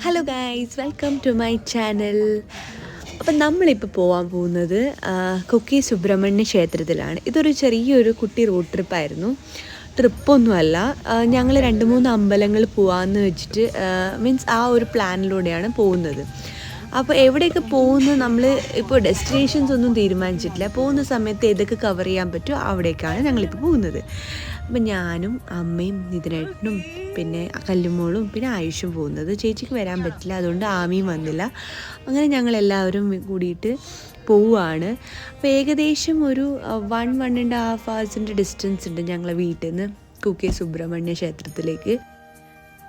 Hello guys, welcome to my channel. അപ്പം നമ്മളിപ്പോൾ പോകാൻ പോകുന്നത് കുക്കി സുബ്രഹ്മണ്യ ക്ഷേത്രത്തിലാണ്. ഇതൊരു ചെറിയൊരു കുട്ടി റോഡ് ട്രിപ്പായിരുന്നു. ട്രിപ്പൊന്നുമല്ല, ഞങ്ങൾ 2-3 അമ്പലങ്ങൾ പോകാമെന്ന് വെച്ചിട്ട് മീൻസ് ആ ഒരു പ്ലാനിലൂടെയാണ് പോകുന്നത്. അപ്പോൾ എവിടെയൊക്കെ പോകുന്നത് നമ്മൾ ഇപ്പോൾ ഡെസ്റ്റിനേഷൻസ് ഒന്നും തീരുമാനിച്ചിട്ടില്ല. പോകുന്ന സമയത്ത് ഏതൊക്കെ കവർ ചെയ്യാൻ പറ്റുമോ അവിടേക്കാണ് ഞങ്ങളിപ്പോൾ പോകുന്നത്. അപ്പം ഞാനും അമ്മയും നിതിനേട്ടനും പിന്നെ കല്ലുമോളും പിന്നെ ആയുഷും പോകുന്നത്. ചേച്ചിക്ക് വരാൻ പറ്റില്ല, അതുകൊണ്ട് ആമിയും വന്നില്ല. അങ്ങനെ ഞങ്ങളെല്ലാവരും കൂടിയിട്ട് പോവുകയാണ്. അപ്പോൾ ഏകദേശം ഒരു 1-1.5 hours ഡിസ്റ്റൻസ് ഉണ്ട് ഞങ്ങളെ വീട്ടിൽ നിന്ന് കുക്കി സുബ്രഹ്മണ്യ ക്ഷേത്രത്തിലേക്ക്.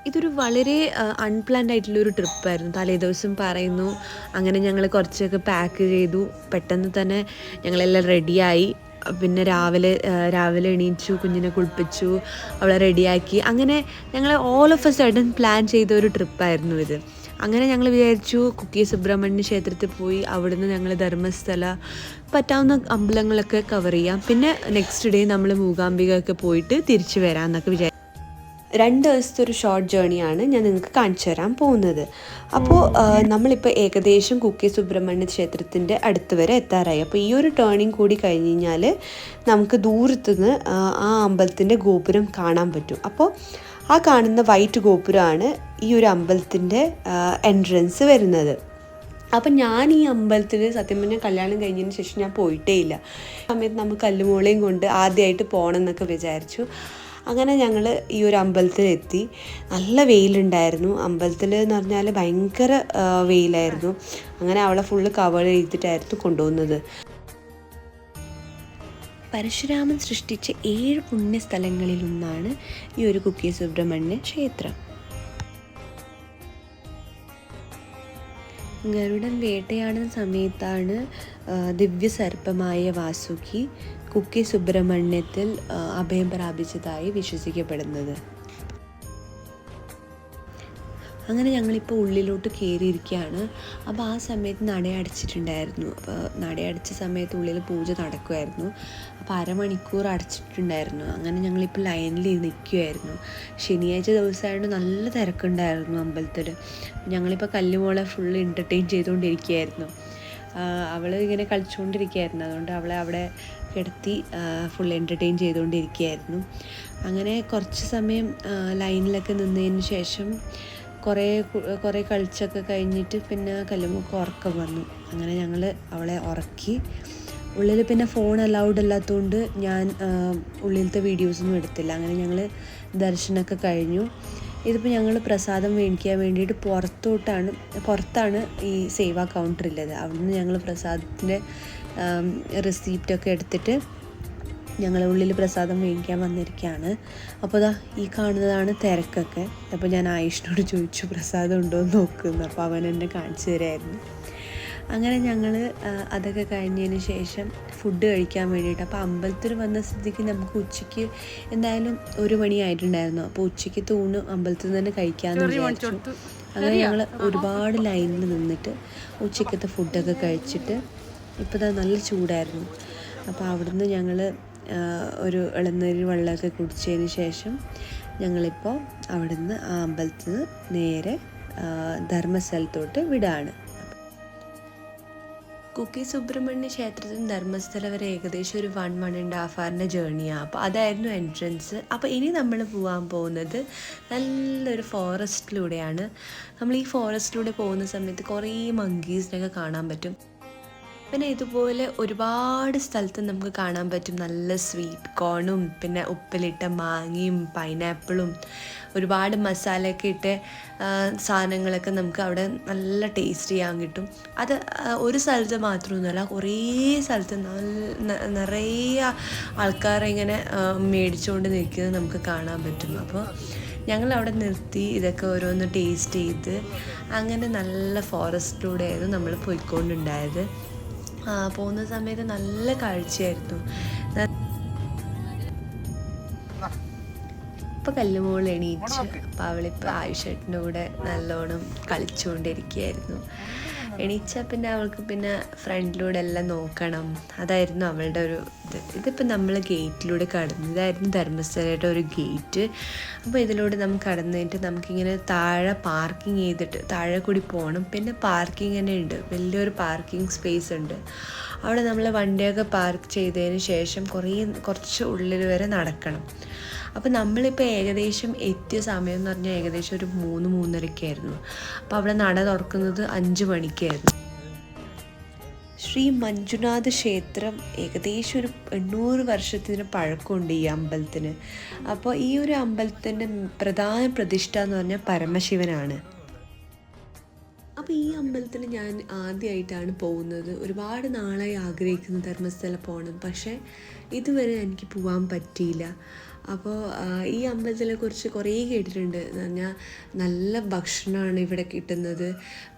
ഇതൊരു വളരെ അൺപ്ലാൻഡ് ആയിട്ടുള്ളൊരു ട്രിപ്പായിരുന്നു. തലേദിവസം പറയുന്നു, അങ്ങനെ ഞങ്ങൾ കുറച്ചൊക്കെ പാക്ക് ചെയ്തു. പെട്ടെന്ന് തന്നെ ഞങ്ങളെല്ലാം റെഡിയായി. പിന്നെ രാവിലെ എണീച്ചു, കുഞ്ഞിനെ കുളിപ്പിച്ചു, അവളെ റെഡിയാക്കി. അങ്ങനെ ഞങ്ങൾ all of A sudden plan ചെയ്ത ഒരു ട്രിപ്പായിരുന്നു ഇത്. അങ്ങനെ ഞങ്ങൾ വിചാരിച്ചു കുക്കി സുബ്രഹ്മണ്യ ക്ഷേത്രത്തിൽ പോയി അവിടുന്ന് ഞങ്ങൾ ധർമ്മസ്ഥല പറ്റാവുന്ന അമ്പലങ്ങളൊക്കെ കവർ ചെയ്യാം. പിന്നെ നെക്സ്റ്റ് ഡേ നമ്മൾ മൂകാംബികയൊക്കെ പോയിട്ട് തിരിച്ചു വരാമെന്നൊക്കെ വിചാരിച്ചു. 2 ദിവസത്തെ ഒരു ഷോർട്ട് ജേണിയാണ് ഞാൻ നിങ്ങൾക്ക് കാണിച്ചു തരാൻ പോകുന്നത്. അപ്പോൾ നമ്മളിപ്പോൾ ഏകദേശം കുക്കി സുബ്രഹ്മണ്യ ക്ഷേത്രത്തിൻ്റെ അടുത്ത് വരെ എത്താറായി. അപ്പോൾ ഈ ഒരു ടേണിങ് കൂടി കഴിഞ്ഞ് കഴിഞ്ഞാൽ നമുക്ക് ദൂരത്തുനിന്ന് ആ അമ്പലത്തിൻ്റെ ഗോപുരം കാണാൻ പറ്റും. അപ്പോൾ ആ കാണുന്ന വൈറ്റ് ഗോപുരമാണ് ഈ ഒരു അമ്പലത്തിൻ്റെ എൻട്രൻസ് വരുന്നത്. അപ്പം ഞാൻ ഈ അമ്പലത്തിൽ സത്യം പറഞ്ഞാൽ കല്യാണം കഴിഞ്ഞതിന് ശേഷം ഞാൻ പോയിട്ടേ ഇല്ല. ആ സമയത്ത് നമുക്ക് കല്ലുമോളെയും കൊണ്ട് ആദ്യമായിട്ട് പോകണം എന്നൊക്കെ വിചാരിച്ചു. അങ്ങനെ ഞങ്ങൾ ഈ ഒരു അമ്പലത്തിലെത്തി. നല്ല വെയിലുണ്ടായിരുന്നു. അമ്പലത്തിൽ എന്ന് പറഞ്ഞാൽ ഭയങ്കര വെയിലായിരുന്നു. അങ്ങനെ അവളെ ഫുള്ള് കവർ ചെയ്തിട്ടായിരുന്നു കൊണ്ടുപോകുന്നത്. പരശുരാമൻ സൃഷ്ടിച്ച 7 പുണ്യസ്ഥലങ്ങളിലൊന്നാണ് ഈ ഒരു കുക്കി സുബ്രഹ്മണ്യ ക്ഷേത്രം. ഗരുഡൻ വേട്ടയാടുന്ന സമയത്താണ് ദിവ്യസർപ്പമായ വാസുകി കുക്കി സുബ്രഹ്മണ്യത്തിൽ അഭയം പ്രാപിച്ചതായി വിശ്വസിക്കപ്പെടുന്നത്. അങ്ങനെ ഞങ്ങളിപ്പോൾ ഉള്ളിലോട്ട് കയറിയിരിക്കുകയാണ്. അപ്പോൾ ആ സമയത്ത് നടയടച്ചിട്ടുണ്ടായിരുന്നു. അപ്പോൾ നടയടച്ച സമയത്ത് ഉള്ളിൽ പൂജ നടക്കുമായിരുന്നു. അപ്പോൾ അരമണിക്കൂർ അടച്ചിട്ടുണ്ടായിരുന്നു. അങ്ങനെ ഞങ്ങളിപ്പോൾ ലൈനിൽ നിൽക്കുമായിരുന്നു. ശനിയാഴ്ച ദിവസമായിട്ട് നല്ല തിരക്കുണ്ടായിരുന്നു അമ്പലത്തിൽ. ഞങ്ങളിപ്പോൾ കല്ലുമോളെ ഫുൾ എൻ്റർടൈൻ ചെയ്തുകൊണ്ടിരിക്കുകയായിരുന്നു. അവൾ ഇങ്ങനെ കളിച്ചുകൊണ്ടിരിക്കുകയായിരുന്നു. അതുകൊണ്ട് അവളെ അവിടെ കിടത്തി ഫുൾ എൻ്റർടൈൻ ചെയ്തുകൊണ്ടിരിക്കുകയായിരുന്നു. അങ്ങനെ കുറച്ച് സമയം ലൈനിലൊക്കെ നിന്നതിന് ശേഷം കുറേ കളിച്ചൊക്കെ കഴിഞ്ഞിട്ട് പിന്നെ കല്ലുമോൾക്ക് ഉറക്കം വന്നു. അങ്ങനെ ഞങ്ങൾ അവളെ ഉറക്കി. ഉള്ളിൽ പിന്നെ ഫോൺ അലൗഡ് അല്ലാത്തതുകൊണ്ട് ഞാൻ ഉള്ളിലത്തെ വീഡിയോസൊന്നും എടുത്തില്ല. അങ്ങനെ ഞങ്ങൾ ദർശനമൊക്കെ കഴിഞ്ഞു. ഇതിപ്പോൾ ഞങ്ങൾ പ്രസാദം മേടിക്കാൻ വേണ്ടിയിട്ട് പുറത്താണ് ഈ സേവാ കൗണ്ടറുള്ളത്. അവിടുന്ന് ഞങ്ങൾ പ്രസാദത്തിൻ്റെ റെസിപ്റ്റൊക്കെ എടുത്തിട്ട് ഞങ്ങൾ ഉള്ളിൽ പ്രസാദം മേടിക്കാൻ വന്നിരിക്കുകയാണ്. അപ്പോൾ ദാ ഈ കാണുന്നതാണ് തിരക്കൊക്കെ. അപ്പോൾ ഞാൻ ആയുഷിനോട് ചോദിച്ചു പ്രസാദം ഉണ്ടോ എന്ന് നോക്കുന്നു. അപ്പോൾ അവൻ എന്നെ കാണിച്ചു തരായിരുന്നു. അങ്ങനെ ഞങ്ങൾ അതൊക്കെ കഴിഞ്ഞതിന് ശേഷം ഫുഡ് കഴിക്കാൻ വേണ്ടിയിട്ട്, അപ്പോൾ അമ്പലത്തിൽ വന്ന സ്ഥിതിക്ക് നമുക്ക് ഉച്ചയ്ക്ക് എന്തായാലും 1 മണിയായിട്ടുണ്ടായിരുന്നു. അപ്പോൾ ഉച്ചയ്ക്ക് ഊണ് അമ്പലത്തിൽ നിന്ന് തന്നെ കഴിക്കാമെന്ന് വിചാരിച്ചു. അങ്ങനെ ഞങ്ങൾ ഒരുപാട് ലൈനിൽ നിന്നിട്ട് ഉച്ചയ്ക്കത്തെ ഫുഡൊക്കെ കഴിച്ചിട്ട് ഇപ്പോൾ നല്ല ചൂടായിരുന്നു. അപ്പോൾ അവിടുന്ന് ഞങ്ങൾ ഒരു ഇളനീര് വെള്ളമൊക്കെ കുടിച്ചതിന് ശേഷം ഞങ്ങളിപ്പോൾ അവിടുന്ന് ആ അമ്പലത്തിൽ നിന്ന് നേരെ ധർമ്മസ്ഥലത്തോട്ട് വിടാണ്. കുക്കി സുബ്രഹ്മണ്യ ക്ഷേത്രത്തിൽ ധർമ്മസ്ഥല വരെ ഏകദേശം ഒരു 1-1.5 hour ജേർണിയാണ്. അപ്പോൾ അതായിരുന്നു എൻട്രൻസ്. അപ്പോൾ ഇനി നമ്മൾ പോകാൻ പോകുന്നത് നല്ലൊരു ഫോറസ്റ്റിലൂടെയാണ്. നമ്മൾ ഈ ഫോറസ്റ്റിലൂടെ പോകുന്ന സമയത്ത് കുറേ മങ്കീസിനൊക്കെ കാണാൻ പറ്റും. പിന്നെ ഇതുപോലെ ഒരുപാട് സ്ഥലത്ത് നമുക്ക് കാണാൻ പറ്റും നല്ല സ്വീറ്റ് കോണും പിന്നെ ഉപ്പിലിട്ട മാങ്ങയും പൈനാപ്പിളും ഒരുപാട് മസാലയൊക്കെ ഇട്ട് സാധനങ്ങളൊക്കെ നമുക്ക് അവിടെ നല്ല ടേസ്റ്റ് ചെയ്യാൻ കിട്ടും. അത് ഒരു സ്ഥലത്ത് മാത്രമൊന്നുമല്ല, കുറേ സ്ഥലത്ത് നിറയെ ആൾക്കാരിങ്ങനെ മേടിച്ചുകൊണ്ട് നിൽക്കുന്നത് നമുക്ക് കാണാൻ പറ്റും. അപ്പോൾ ഞങ്ങൾ അവിടെ നിർത്തി ഇതൊക്കെ ഓരോന്ന് ടേസ്റ്റ് ചെയ്ത് അങ്ങനെ നല്ല ഫോറസ്റ്റിലൂടെയായിരുന്നു നമ്മൾ പോയിക്കൊണ്ടുണ്ടായത്. പോകുന്ന സമയത്ത് നല്ല കാഴ്ചയായിരുന്നു. ഇപ്പോൾ കല്ലുമോൾ എണീച്ച് അപ്പോൾ അവളിപ്പോൾ ആയുഷേട്ടൻ്റെ കൂടെ നല്ലോണം കളിച്ചുകൊണ്ടിരിക്കുകയായിരുന്നു. എണീച്ചാൽ പിന്നെ അവൾക്ക് പിന്നെ ഫ്രണ്ടിലൂടെ എല്ലാം നോക്കണം. അതായിരുന്നു അവളുടെ ഒരു ഇതിപ്പോൾ നമ്മൾ ഗേറ്റിലൂടെ കടന്നു, ഇതായിരുന്നു ധർമ്മസ്ഥലയുടെ ഒരു ഗേറ്റ്. അപ്പോൾ ഇതിലൂടെ നമുക്ക് കടന്നിട്ട് നമുക്കിങ്ങനെ താഴെ പാർക്കിംഗ് ചെയ്തിട്ട് താഴെ കൂടി പോകണം. പിന്നെ പാർക്കിംഗ് തന്നെ ഉണ്ട്, വലിയൊരു പാർക്കിംഗ് സ്പേസ് ഉണ്ട്. അവിടെ നമ്മൾ വണ്ടിയൊക്കെ പാർക്ക് ചെയ്തതിന് ശേഷം കുറച്ച് ഉള്ളിൽ വരെ നടക്കണം. അപ്പോൾ നമ്മളിപ്പോൾ ഏകദേശം എത്തിയ സമയം എന്ന് പറഞ്ഞാൽ ഏകദേശം ഒരു 3-3:30 അപ്പോൾ അവിടെ നട തുറക്കുന്നത് 5 മണിക്കായിരുന്നു. ശ്രീ മഞ്ജുനാഥ ക്ഷേത്രം ഏകദേശം ഒരു 800 വർഷത്തിന് പഴക്കമുണ്ട് ഈ അമ്പലത്തിന്. അപ്പോൾ ഈ ഒരു അമ്പലത്തിൻ്റെ പ്രധാന പ്രതിഷ്ഠ എന്ന് പറഞ്ഞാൽ പരമശിവനാണ്. അപ്പോൾ ഈ അമ്പലത്തിൽ ഞാൻ ആദ്യമായിട്ടാണ് പോകുന്നത്. ഒരുപാട് നാളായി ആഗ്രഹിക്കുന്നു ധർമ്മസ്ഥല പോകണം, പക്ഷേ ഇതുവരെ എനിക്ക് പോകാൻ പറ്റിയില്ല. അപ്പോൾ ഈ അമ്പലത്തിനെ കുറിച്ച് കുറേ കേട്ടിട്ടുണ്ട്. എന്ന് പറഞ്ഞാൽ നല്ല ഭക്ഷണമാണ് ഇവിടെ കിട്ടുന്നത്.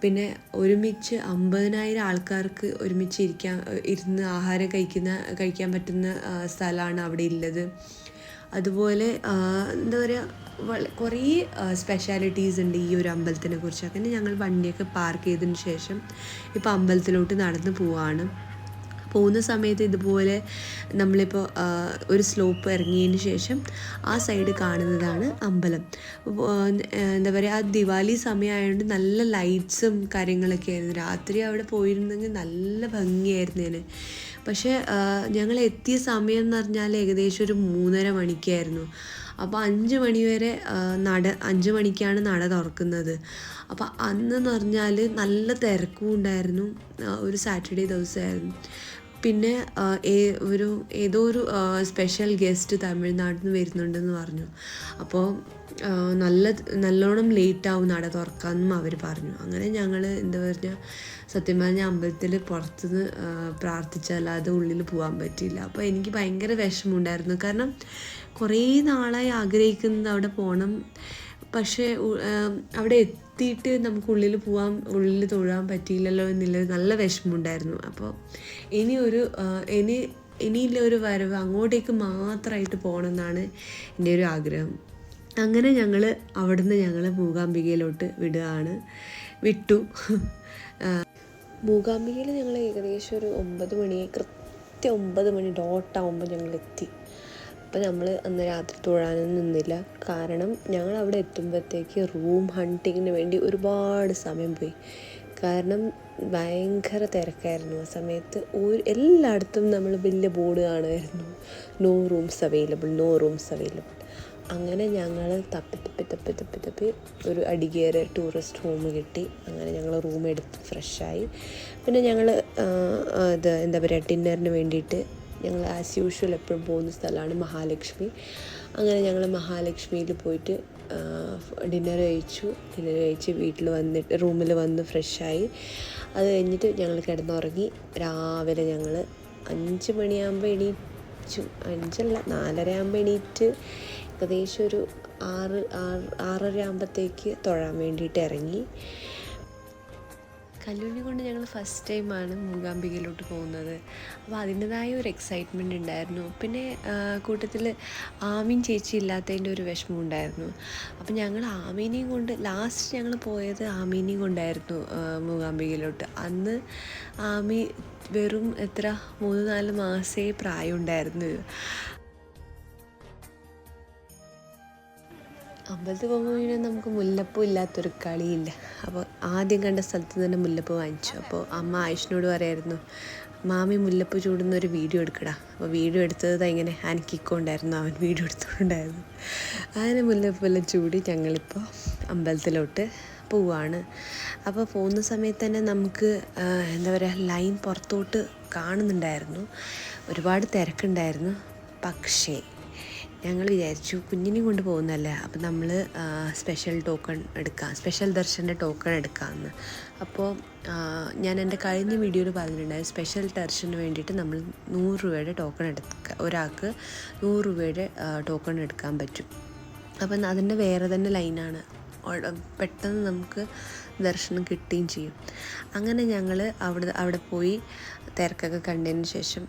പിന്നെ ഒരുമിച്ച് 50,000 ആൾക്കാർക്ക് ഒരുമിച്ച് ഇരുന്ന് ആഹാരം കഴിക്കാൻ പറ്റുന്ന സ്ഥലമാണ് അവിടെ ഉള്ളത്. അതുപോലെ എന്താ പറയുക, കുറേ സ്പെഷ്യാലിറ്റീസ് ഉണ്ട് ഈ ഒരു അമ്പലത്തിനെ കുറിച്ച്. അങ്ങനെ ഞങ്ങൾ വണ്ടിയൊക്കെ പാർക്ക് ചെയ്തതിന് ശേഷം ഇപ്പോൾ അമ്പലത്തിലോട്ട് നടന്ന് പോകുന്ന സമയത്ത് ഇതുപോലെ നമ്മളിപ്പോൾ ഒരു സ്ലോപ്പ് ഇറങ്ങിയതിന് ശേഷം ആ സൈഡ് കാണുന്നതാണ് അമ്പലം. എന്താ പറയുക, ആ ദിവാലി സമയമായതുകൊണ്ട് നല്ല ലൈറ്റ്സും കാര്യങ്ങളൊക്കെ ആയിരുന്നു. രാത്രി അവിടെ പോയിരുന്നെങ്കിൽ നല്ല ഭംഗിയായിരുന്നു അതിന്. പക്ഷേ ഞങ്ങൾ എത്തിയ സമയം എന്ന് പറഞ്ഞാൽ ഏകദേശം ഒരു 3:30 മണിക്കായിരുന്നു. അപ്പോൾ 5 മണി വരെ 5 മണിക്കാണ് നട തുറക്കുന്നത്. അപ്പോൾ അന്നെന്ന് പറഞ്ഞാൽ നല്ല തിരക്കും ഉണ്ടായിരുന്നു. ഒരു സാറ്റർഡേ ദിവസമായിരുന്നു. പിന്നെ ഏതോ ഒരു സ്പെഷ്യൽ ഗസ്റ്റ് തമിഴ്നാട്ടിൽ നിന്ന് വരുന്നുണ്ടെന്ന് പറഞ്ഞു. അപ്പോൾ നല്ലോണം ലേറ്റാവും നട തുറക്കാമെന്നും അവർ പറഞ്ഞു. അങ്ങനെ ഞങ്ങൾ എന്താ പറഞ്ഞാൽ സത്യം പറഞ്ഞാൽ അമ്പലത്തിൽ പുറത്തുനിന്ന് പ്രാർത്ഥിച്ചല്ലാതെ ഉള്ളിൽ പോകാൻ പറ്റിയില്ല. അപ്പോൾ എനിക്ക് ഭയങ്കര വിഷമമുണ്ടായിരുന്നു. കാരണം കുറേ നാളായി ആഗ്രഹിക്കുന്നത് അവിടെ പോകണം, പക്ഷേ അവിടെ എത്തിയിട്ട് നമുക്ക് ഉള്ളിൽ തൊഴാൻ പറ്റിയില്ലല്ലോ എന്നുള്ളത് നല്ല വിഷമമുണ്ടായിരുന്നു. അപ്പോൾ ഇനിയുള്ള ഒരു വരവ് അങ്ങോട്ടേക്ക് മാത്രമായിട്ട് പോകണമെന്നാണ് എൻ്റെ ഒരു ആഗ്രഹം. അങ്ങനെ ഞങ്ങൾ അവിടുന്ന് മൂകാംബികയിലോട്ട് വിട്ടു. മൂകാംബികയിൽ ഞങ്ങൾ ഏകദേശം ഒരു 9 മണി, കൃത്യം 9 മണി ഡോട്ടാകുമ്പോൾ ഞങ്ങൾ എത്തി. അപ്പോൾ നമ്മൾ അന്ന് രാത്രി തൊഴാനൊന്നും നിന്നില്ല. കാരണം ഞങ്ങൾ അവിടെ എത്തുമ്പോഴത്തേക്ക് റൂം ഹണ്ടിങ്ങിന് വേണ്ടി ഒരുപാട് സമയം പോയി. കാരണം ഭയങ്കര തിരക്കായിരുന്നു ആ സമയത്ത്. എല്ലായിടത്തും നമ്മൾ വലിയ ബോർഡ് കാണുമായിരുന്നു, നോ റൂംസ് അവൈലബിൾ. അങ്ങനെ ഞങ്ങൾ തപ്പി ഒരു അടികേറെ ടൂറിസ്റ്റ് ഹോം കിട്ടി. അങ്ങനെ ഞങ്ങൾ റൂം എടുത്ത് ഫ്രഷായി. പിന്നെ ഞങ്ങൾ എന്താ പറയുക, ഡിന്നറിന് വേണ്ടിയിട്ട് ഞങ്ങൾ ആസ് യൂഷ്വൽ എപ്പോഴും പോകുന്ന സ്ഥലമാണ് മഹാലക്ഷ്മി. അങ്ങനെ ഞങ്ങൾ മഹാലക്ഷ്മിയിൽ പോയിട്ട് ഡിന്നർ കഴിച്ച് റൂമിൽ വന്ന് ഫ്രഷായി. അത് കഴിഞ്ഞിട്ട് ഞങ്ങൾ കിടന്നുറങ്ങി. രാവിലെ ഞങ്ങൾ 5 മണിയാകുമ്പോൾ എണീച്ചു. 4:30 ആകുമ്പോൾ എണീറ്റ് ഏകദേശം ഒരു 6:30 ആകുമ്പോഴത്തേക്ക് തൊഴാൻ വേണ്ടിയിട്ട് ഇറങ്ങി. കല്ലുണ്ണി കൊണ്ട് ഞങ്ങൾ ഫസ്റ്റ് ടൈമാണ് മൂകാംബികയിലോട്ട് പോകുന്നത്. അപ്പോൾ അതിൻ്റെതായ ഒരു എക്സൈറ്റ്മെൻറ്റ് ഉണ്ടായിരുന്നു. പിന്നെ കൂട്ടത്തിൽ ആമീൻ ചേച്ചി ഇല്ലാത്തതിൻ്റെ ഒരു വിഷമം ഉണ്ടായിരുന്നു. അപ്പോൾ ഞങ്ങൾ ആമീനെയും കൊണ്ട് ലാസ്റ്റ് ഞങ്ങൾ പോയത് ആമീനെയും കൊണ്ടായിരുന്നു മൂകാംബികയിലോട്ട്. അന്ന് ആമി വെറും 3-4 മാസമേ പ്രായം ഉണ്ടായിരുന്നു. അമ്പലത്തിൽ പോകുമ്പോൾ പിന്നെ നമുക്ക് മുല്ലപ്പൂ ഇല്ലാത്തൊരു കളിയില്ല. അപ്പോൾ ആദ്യം കണ്ട സ്ഥലത്ത് തന്നെ മുല്ലപ്പൂ വാങ്ങിച്ചു. അപ്പോൾ അമ്മ ആയിഷിനോട് പറയായിരുന്നു, മാമി മുല്ലപ്പൂ ചൂടുന്ന ഒരു വീഡിയോ എടുക്കടാ. അപ്പോൾ വീഡിയോ എടുത്തത് ഇങ്ങനെ എനിക്കിക്കൊണ്ടായിരുന്നു, അവൻ വീഡിയോ എടുത്തുകൊണ്ടായിരുന്നു. അങ്ങനെ മുല്ലപ്പൂവെല്ലാം ചൂടി ഞങ്ങളിപ്പോൾ അമ്പലത്തിലോട്ട് പോവാണ്. അപ്പോൾ പോകുന്ന സമയത്ത് തന്നെ നമുക്ക് എന്താ പറയുക, ലൈൻ പുറത്തോട്ട് കാണുന്നുണ്ടായിരുന്നു. ഒരുപാട് തിരക്കുണ്ടായിരുന്നു. പക്ഷേ ഞങ്ങൾ വിചാരിച്ചു കുഞ്ഞിനെയും കൊണ്ട് പോകുന്നതല്ലേ, അപ്പോൾ നമ്മൾ സ്പെഷ്യൽ ദർശൻ്റെ ടോക്കൺ എടുക്കാമെന്ന്. അപ്പോൾ ഞാൻ എൻ്റെ കഴിഞ്ഞ വീഡിയോയിൽ പറഞ്ഞിട്ടുണ്ടായിരുന്നു, സ്പെഷ്യൽ ദർശന് വേണ്ടിയിട്ട് നമ്മൾ 100 രൂപയുടെ ടോക്കൺ ഒരാൾക്ക് 100 രൂപയുടെ ടോക്കൺ എടുക്കാൻ പറ്റും. അപ്പം അതിൻ്റെ വേറെ തന്നെ ലൈനാണ്, പെട്ടെന്ന് നമുക്ക് ദർശനം കിട്ടുകയും ചെയ്യും. അങ്ങനെ ഞങ്ങൾ അവിടെ പോയി തിരക്കൊക്കെ കണ്ടതിന് ശേഷം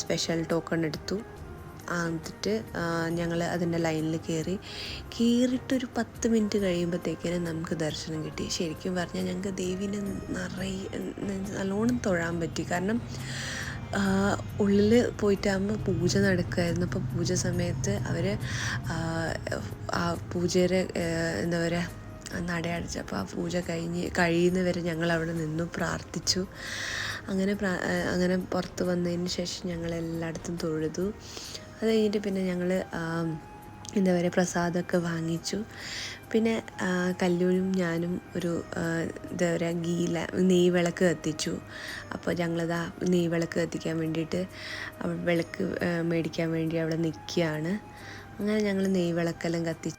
സ്പെഷ്യൽ ടോക്കൺ എടുത്തു. എന്നിട്ട് ഞങ്ങൾ അതിൻ്റെ ലൈനിൽ കയറിയിട്ടൊരു 10 മിനിറ്റ് കഴിയുമ്പോഴത്തേക്കിനും നമുക്ക് ദർശനം കിട്ടി. ശരിക്കും പറഞ്ഞാൽ ഞങ്ങൾക്ക് ദേവീനെ നല്ലോണം തൊഴാൻ പറ്റി. കാരണം ഉള്ളിൽ പോയിട്ടാകുമ്പോൾ പൂജ നടക്കുമായിരുന്നു. അപ്പോൾ പൂജ സമയത്ത് അവർ ആ പൂജയുടെ എന്താ പറയുക നടയടച്ചപ്പോൾ ആ പൂജ കഴിയുന്നവരെ ഞങ്ങളവിടെ നിന്നു പ്രാർത്ഥിച്ചു. അങ്ങനെ പുറത്ത് വന്നതിന് ശേഷം ഞങ്ങൾ എല്ലായിടത്തും തൊഴുതു. അത് കഴിഞ്ഞിട്ട് പിന്നെ ഞങ്ങൾ എന്താ പറയുക പ്രസാദമൊക്കെ വാങ്ങിച്ചു. പിന്നെ കല്ലൂരും ഞാനും ഒരു എന്താ പറയുക നെയ് വിളക്ക് കത്തിച്ചു. അപ്പോൾ ഞങ്ങളതാ നെയ് വിളക്ക് കത്തിക്കാൻ വേണ്ടിയിട്ട് വിളക്ക് മേടിക്കാൻ വേണ്ടി അവിടെ നിൽക്കുകയാണ്. അങ്ങനെ ഞങ്ങൾ നെയ് വിളക്കെല്ലാം കത്തിച്ചു.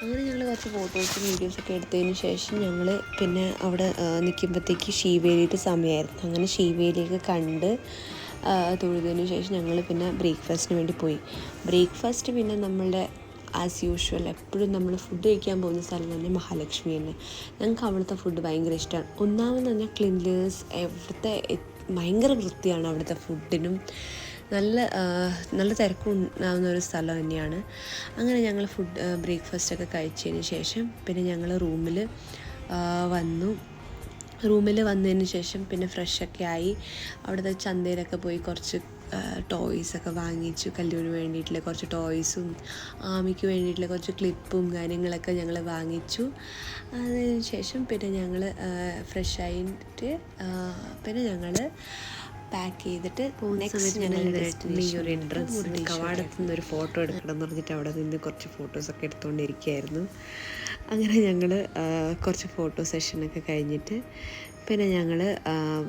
അങ്ങനെ ഞങ്ങൾ കുറച്ച് ഫോട്ടോസും വീഡിയോസൊക്കെ എടുത്തതിന് ശേഷം ഞങ്ങൾ പിന്നെ അവിടെ നിൽക്കുമ്പോഴത്തേക്ക് ശീവേലിയുടെ സമയമായിരുന്നു. അങ്ങനെ ശീവേലിയൊക്കെ കണ്ട് തൊഴുതിന് ശേഷം ഞങ്ങൾ പിന്നെ ബ്രേക്ക്ഫാസ്റ്റിന് വേണ്ടി പോയി. ബ്രേക്ക്ഫാസ്റ്റ് പിന്നെ നമ്മളുടെ ആസ് യൂഷ്വൽ എപ്പോഴും നമ്മൾ ഫുഡ് കഴിക്കാൻ പോകുന്ന സ്ഥലം തന്നെ മഹാലക്ഷ്മി തന്നെ. ഞങ്ങൾക്ക് അവിടുത്തെ ഫുഡ് ഭയങ്കര ഇഷ്ടമാണ്. ഒന്നാമത് തന്നെ ക്ലീൻലിനെസ്, എവിടുത്തെ ഭയങ്കര വൃത്തിയാണ് അവിടുത്തെ ഫുഡിനും. നല്ല തിരക്കുണ്ടാകുന്ന ഒരു സ്ഥലം തന്നെയാണ്. അങ്ങനെ ഞങ്ങൾ ബ്രേക്ക്ഫാസ്റ്റൊക്കെ കഴിച്ചതിന് ശേഷം പിന്നെ ഞങ്ങൾ റൂമിൽ വന്നതിന് ശേഷം പിന്നെ ഫ്രഷൊക്കെ ആയി അവിടുത്തെ ചന്തയിലൊക്കെ പോയി കുറച്ച് ടോയ്സൊക്കെ വാങ്ങിച്ചു. കല്ലൂരിന് വേണ്ടിയിട്ടുള്ള കുറച്ച് ടോയ്സും ആമിക്ക് വേണ്ടിയിട്ടുള്ള കുറച്ച് ക്ലിപ്പും കാര്യങ്ങളൊക്കെ ഞങ്ങൾ വാങ്ങിച്ചു. അതിന് ശേഷം പിന്നെ ഞങ്ങൾ ഫ്രഷായിട്ട് പിന്നെ ഞങ്ങൾ പാക്ക് ചെയ്തിട്ട് പോകുന്ന സമയത്ത് ഞങ്ങൾ ഒരു എൻട്രൻസ് കവാടത്തു നിന്നൊരു ഫോട്ടോ എടുക്കണം എന്ന് പറഞ്ഞിട്ട് അവിടെ നിന്ന് കുറച്ച് ഫോട്ടോസൊക്കെ എടുത്തുകൊണ്ടിരിക്കുകയായിരുന്നു. അങ്ങനെ ഞങ്ങൾ കുറച്ച് ഫോട്ടോ സെഷനൊക്കെ കഴിഞ്ഞിട്ട് പിന്നെ ഞങ്ങൾ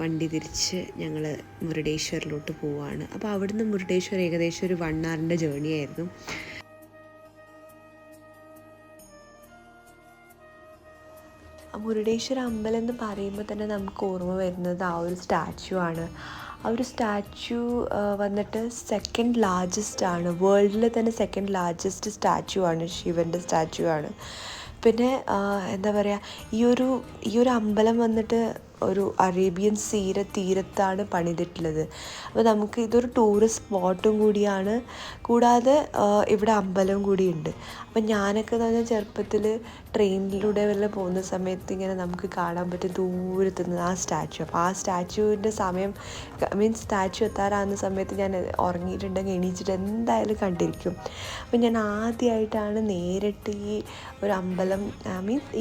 വണ്ടി തിരിച്ച് ഞങ്ങൾ മുരുടേശ്വറിലോട്ട് പോവുകയാണ്. അപ്പോൾ അവിടുന്ന് മുരുടേശ്വർ ഏകദേശം ഒരു 1 hourൻ്റെ ജേർണി ആയിരുന്നു. മുരുടേശ്വര അമ്പലം എന്ന് പറയുമ്പോൾ തന്നെ നമുക്ക് ഓർമ്മ വരുന്നത് ആ ഒരു സ്റ്റാച്യു ആണ്. ആ ഒരു സ്റ്റാച്യു വന്നിട്ട് സെക്കൻഡ് ലാർജസ്റ്റ് ആണ്, വേൾഡിൽ തന്നെ സെക്കൻഡ് ലാർജസ്റ്റ് സ്റ്റാച്യു ആണ്, ശിവൻ്റെ സ്റ്റാച്യു ആണ്. പിന്നെ എന്താ പറയുക, ഈ ഒരു അമ്പലം വന്നിട്ട് ഒരു അറേബ്യൻ തീരത്താണ് പണിതിട്ടുള്ളത്. അപ്പോൾ നമുക്ക് ഇതൊരു ടൂറിസ്റ്റ് സ്പോട്ടും കൂടിയാണ്, കൂടാതെ ഇവിടെ അമ്പലം കൂടിയുണ്ട്. അപ്പം ഞാനൊക്കെ എന്ന് പറഞ്ഞാൽ ചെറുപ്പത്തിൽ ട്രെയിനിലൂടെ വല്ല പോകുന്ന സമയത്ത് ഇങ്ങനെ നമുക്ക് കാണാൻ പറ്റും ദൂരത്തുനിന്ന് ആ സ്റ്റാച്യു. അപ്പോൾ ആ സ്റ്റാച്യുവിൻ്റെ സമയം സ്റ്റാച്യു എത്താറാകുന്ന സമയത്ത് ഞാൻ ഉറങ്ങിയിട്ടുണ്ടെങ്കിൽ എണീച്ചിട്ട് എന്തായാലും കണ്ടിരിക്കും. അപ്പം ഞാൻ ആദ്യമായിട്ടാണ് നേരിട്ട് ഈ ഒരു അമ്പലം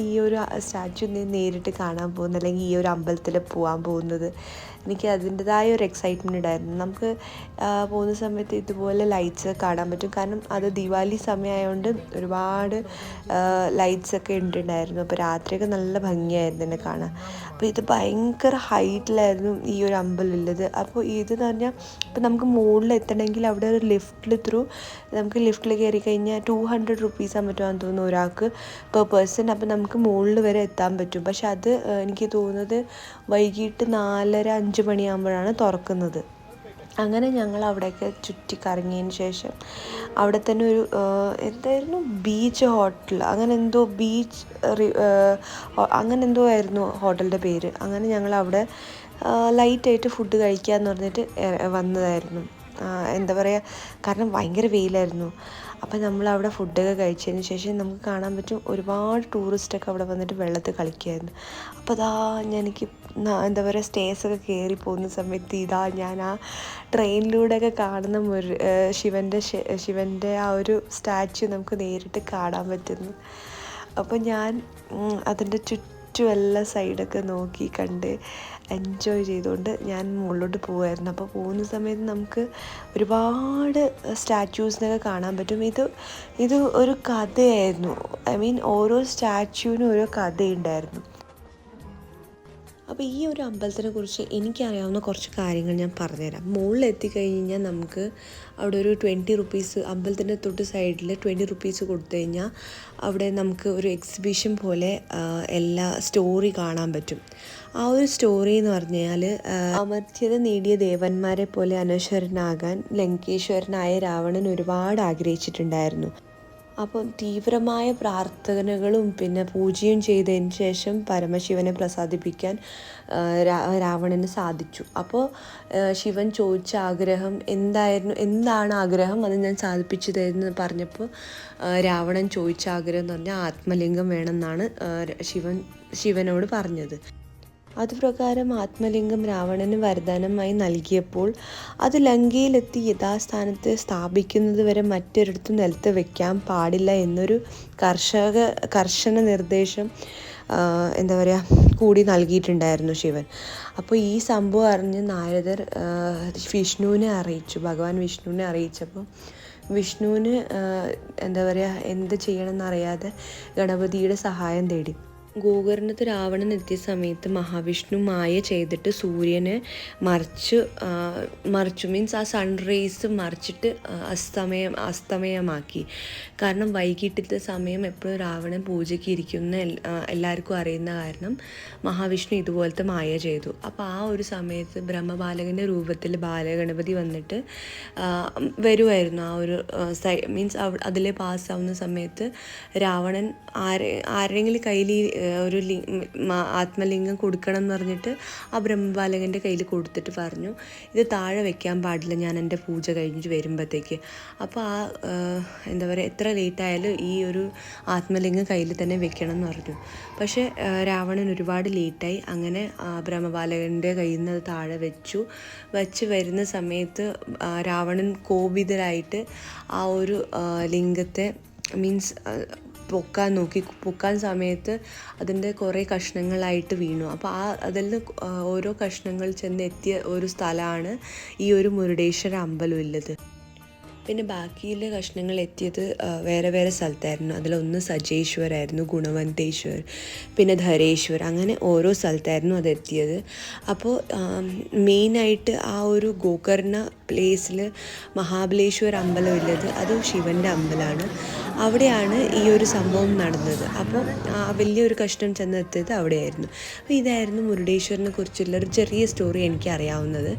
ഈ ഒരു സ്റ്റാച്യു നേരിട്ട് കാണാൻ പോകുന്നത്, അല്ലെങ്കിൽ ഈ ഒരു അമ്പലത്തിൽ പോകാൻ പോകുന്നത്. എനിക്ക് അതിൻ്റെതായ ഒരു എക്സൈറ്റ്മെൻ്റ് ഉണ്ടായിരുന്നു. നമുക്ക് പോകുന്ന സമയത്ത് ഇതുപോലെ ലൈറ്റ്സ് കാണാൻ പറ്റും. കാരണം അത് ദിവാലി സമയമായതുകൊണ്ട് ഒരുപാട് ലൈറ്റ്സൊക്കെ ഉണ്ടായിരുന്നു. അപ്പോൾ രാത്രിയൊക്കെ നല്ല ഭംഗിയായിരുന്നു എന്നെ കാണാൻ. അപ്പോൾ ഇത് ഭയങ്കര ഹൈറ്റിലായിരുന്നു ഈ ഒരു അമ്പലം ഉള്ളത്. അപ്പോൾ ഇതെന്ന് പറഞ്ഞാൽ ഇപ്പോൾ നമുക്ക് മുകളിൽ എത്തണമെങ്കിൽ അവിടെ ഒരു നമുക്ക് ലിഫ്റ്റിൽ കയറി കഴിഞ്ഞാൽ 200 റുപ്പീസാണ് പറ്റുമെന്ന് തോന്നുന്നു ഒരാൾക്ക് പെർ പേഴ്സൺ. അപ്പോൾ നമുക്ക് മുകളിൽ വരെ എത്താൻ പറ്റും. പക്ഷെ അത് എനിക്ക് തോന്നുന്നത് വൈകിട്ട് 4:30-5 മണിയാകുമ്പോഴാണ് തുറക്കുന്നത്. അങ്ങനെ ഞങ്ങൾ അവിടെയൊക്കെ ചുറ്റിക്കറങ്ങിയതിന് ശേഷം അവിടെ തന്നെ ഒരു എന്തായിരുന്നു ബീച്ച് ഹോട്ടൽ, അങ്ങനെ എന്തോ ആയിരുന്നു ഹോട്ടലിൻ്റെ പേര്. അങ്ങനെ ഞങ്ങൾ അവിടെ ലൈറ്റായിട്ട് ഫുഡ് കഴിക്കാമെന്ന് പറഞ്ഞിട്ട് വന്നതായിരുന്നു. എന്താ പറയുക, കാരണം ഭയങ്കര വെയിലായിരുന്നു. അപ്പം നമ്മളവിടെ ഫുഡൊക്കെ കഴിച്ചതിന് ശേഷം നമുക്ക് കാണാൻ പറ്റും ഒരുപാട് ടൂറിസ്റ്റൊക്കെ അവിടെ വന്നിട്ട് വെള്ളത്തിൽ കളിക്കുമായിരുന്നു. അപ്പോൾ എനിക്ക് എന്താ പറയുക, സ്റ്റേഴ്സൊക്കെ കയറി പോകുന്ന സമയത്ത് ഞാൻ ആ ട്രെയിനിലൂടെയൊക്കെ കാണുന്ന ശിവൻ്റെ ആ ഒരു സ്റ്റാച്യു നമുക്ക് നേരിട്ട് കാണാൻ പറ്റുന്നു. അപ്പോൾ ഞാൻ അതിൻ്റെ ചുറ്റും എല്ലാ സൈഡൊക്കെ നോക്കി കണ്ട് എൻജോയ് ചെയ്തുകൊണ്ട് ഞാൻ മുകളിലോട്ട് പോകുമായിരുന്നു. അപ്പോൾ പോകുന്ന സമയത്ത് നമുക്ക് ഒരുപാട് സ്റ്റാച്യൂസിനൊക്കെ കാണാൻ പറ്റും. ഇത് ഒരു കഥയായിരുന്നു. ഓരോ സ്റ്റാച്യൂവിനും ഓരോ കഥയുണ്ടായിരുന്നു. അപ്പോൾ അപ്പോൾ ഈ ഒരു അമ്പലത്തിനെ കുറിച്ച് എനിക്കറിയാവുന്ന കുറച്ച് കാര്യങ്ങൾ ഞാൻ പറഞ്ഞുതരാം. മുകളിൽ എത്തിക്കഴിഞ്ഞാൽ നമുക്ക് അവിടെ ഒരു 20 റുപ്പീസ്, അമ്പലത്തിൻ്റെ തൊട്ട് സൈഡിൽ 20 റുപ്പീസ് കൊടുത്തു കഴിഞ്ഞാൽ അവിടെ നമുക്ക് ഒരു എക്സിബിഷൻ പോലെ എല്ലാ സ്റ്റോറി കാണാൻ പറ്റും. ആ ഒരു സ്റ്റോറി എന്ന് പറഞ്ഞാൽ അമർത്യത നേടിയ ദേവന്മാരെ പോലെ അനശ്വരനാകാൻ ലങ്കേശ്വരനായ രാവണൻ ഒരുപാട് ആഗ്രഹിച്ചിട്ടുണ്ടായിരുന്നു. അപ്പം തീവ്രമായ പ്രാർത്ഥനകളും പിന്നെ പൂജയും ചെയ്തതിന് ശേഷം പരമശിവനെ പ്രസാദിപ്പിക്കാൻ രാവണന് സാധിച്ചു. അപ്പോൾ ശിവൻ ചോദിച്ച ആഗ്രഹം എന്താണ് ആഗ്രഹം, അത് ഞാൻ സാധിപ്പിച്ചു തരുമെന്ന് പറഞ്ഞപ്പോൾ രാവണൻ ചോദിച്ച ആഗ്രഹം എന്ന് പറഞ്ഞാൽ ആത്മലിംഗം വേണമെന്നാണ് ശിവനോട് പറഞ്ഞത്. അതുപ്രകാരം ആത്മലിംഗം രാവണന് വരദാനമായി നൽകിയപ്പോൾ അത് ലങ്കയിലെത്തി യഥാസ്ഥാനത്ത് സ്ഥാപിക്കുന്നത് വരെ മറ്റൊരിടത്തും നിലത്ത് വെക്കാൻ പാടില്ല എന്നൊരു കർശന നിർദ്ദേശം കൂടി നൽകിയിട്ടുണ്ടായിരുന്നു ശിവൻ. അപ്പോൾ ഈ സംഭവം അറിഞ്ഞ് നാരദർ ഭഗവാൻ വിഷ്ണുവിനെ അറിയിച്ചപ്പോൾ വിഷ്ണുവിന് എന്ത് ചെയ്യണമെന്നറിയാതെ ഗണപതിയുടെ സഹായം തേടി. ഗോകർണത്ത് രാവണൻ എത്തിയ സമയത്ത് മഹാവിഷ്ണു മായ ചെയ്തിട്ട് സൂര്യനെ മറിച്ചു മീൻസ് ആ സൺറൈസ് മറിച്ചിട്ട് അസ്തമയമാക്കി. കാരണം വൈകിട്ടത്തെ സമയം എപ്പോഴും രാവണൻ പൂജയ്ക്ക് ഇരിക്കുന്ന എല്ലാവർക്കും അറിയുന്ന കാരണം മഹാവിഷ്ണു ഇതുപോലത്തെ മായ ചെയ്തു. അപ്പോൾ ആ ഒരു സമയത്ത് ബ്രഹ്മബാലകൻ്റെ രൂപത്തിൽ ബാലഗണപതി വന്നിട്ട് വരുമായിരുന്നു. ആ ഒരു മീൻസ് അതിൽ പാസ്സാവുന്ന സമയത്ത് രാവണൻ ആരെങ്കിലും കയ്യിൽ ഒരു ആത്മലിംഗം കൊടുക്കണം എന്ന് പറഞ്ഞിട്ട് ആ ബ്രഹ്മബാലകൻ്റെ കയ്യിൽ കൊടുത്തിട്ട് പറഞ്ഞു, ഇത് താഴെ വെക്കാൻ പാടില്ല, ഞാൻ എൻ്റെ പൂജ കഴിഞ്ഞിട്ട് വരുമ്പോഴത്തേക്ക്. അപ്പോൾ എത്ര ലേറ്റ് ആയാലും ഈ ഒരു ആത്മലിംഗം കയ്യിൽ തന്നെ വെക്കണം എന്ന് പറഞ്ഞു. പക്ഷേ രാവണൻ ഒരുപാട് ലേറ്റായി. അങ്ങനെ ബ്രഹ്മബാലകൻ്റെ കയ്യിൽ നിന്ന് അത് താഴെ വെച്ച് വരുന്ന സമയത്ത് രാവണൻ കോപിതരായിട്ട് ആ ഒരു ലിംഗത്തെ മീൻസ് പൊക്കാൻ സമയത്ത് അതിൻ്റെ കുറേ കഷ്ണങ്ങളായിട്ട് വീണു. അപ്പോൾ അതിൽ ഓരോ കഷ്ണങ്ങൾ ചെന്ന് എത്തിയ ഒരു സ്ഥലമാണ് ഈ ഒരു മുരുടേശ്വര അമ്പലം ഉള്ളത്. പിന്നെ ബാക്കിയിലെ കഷ്ണങ്ങൾ എത്തിയത് വേറെ വേറെ സ്ഥലത്തായിരുന്നു. അതിലൊന്ന് സജേശ്വരായിരുന്നു, ഗുണവന്തേശ്വർ, പിന്നെ ധരേശ്വർ, അങ്ങനെ ഓരോ സ്ഥലത്തായിരുന്നു അത് എത്തിയത്. അപ്പോൾ മെയിനായിട്ട് ആ ഒരു ഗോകർണ പ്ലേസിൽ മഹാബലേശ്വർ അമ്പലം ഉള്ളത് അത് ശിവൻ്റെ അമ്പലമാണ്. അവിടെയാണ് ഈ ഒരു സംഭവം നടന്നത്. അപ്പോൾ വലിയൊരു കഷ്ണം ചെന്നെത്തിയത് അവിടെയായിരുന്നു. അപ്പോൾ ഇതായിരുന്നു മുരുടേശ്വറിനെ കുറിച്ചുള്ളൊരു ചെറിയ സ്റ്റോറി എനിക്ക് അറിയാവുന്നത്.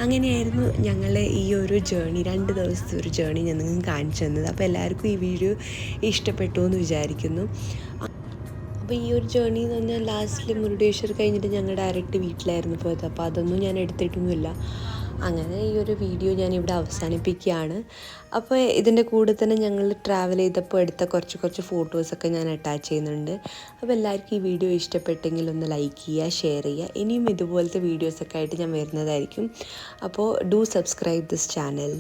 അങ്ങനെയായിരുന്നു ഞങ്ങളെ ഈ ഒരു ജേണി, 2 ദിവസത്തെ ഒരു ജേണി ഞാൻ നിങ്ങൾക്ക് കാണിച്ചു തന്നത്. അപ്പോൾ എല്ലാവർക്കും ഈ വീഡിയോ ഇഷ്ടപ്പെട്ടു എന്ന് വിചാരിക്കുന്നു. അപ്പോൾ ഈ ഒരു ജേണി എന്ന് പറഞ്ഞാൽ ലാസ്റ്റിൽ മുരുടേശ്വർ കഴിഞ്ഞിട്ട് ഞങ്ങൾ ഡയറക്റ്റ് വീട്ടിലായിരുന്നു പോയത്. അപ്പോൾ അതൊന്നും ഞാൻ എടുത്തിട്ടൊന്നുമില്ല. അങ്ങനെ ഈ ഒരു വീഡിയോ ഞാനിവിടെ അവസാനിപ്പിക്കുകയാണ്. അപ്പോൾ ഇതിൻ്റെ കൂടെ തന്നെ ഞങ്ങൾ ട്രാവൽ ചെയ്തപ്പോൾ എടുത്ത കുറച്ച് ഫോട്ടോസൊക്കെ ഞാൻ അറ്റാച്ച് ചെയ്യുന്നുണ്ട്. അപ്പോൾ എല്ലാവർക്കും ഈ വീഡിയോ ഇഷ്ടപ്പെട്ടെങ്കിൽ ഒന്ന് ലൈക്ക് ചെയ്യുക, ഷെയർ ചെയ്യുക. ഇനിയും ഇതുപോലത്തെ വീഡിയോസൊക്കെ ആയിട്ട് ഞാൻ വരുന്നതായിരിക്കും. അപ്പോൾ ഡു സബ്സ്ക്രൈബ് ദിസ് ചാനൽ.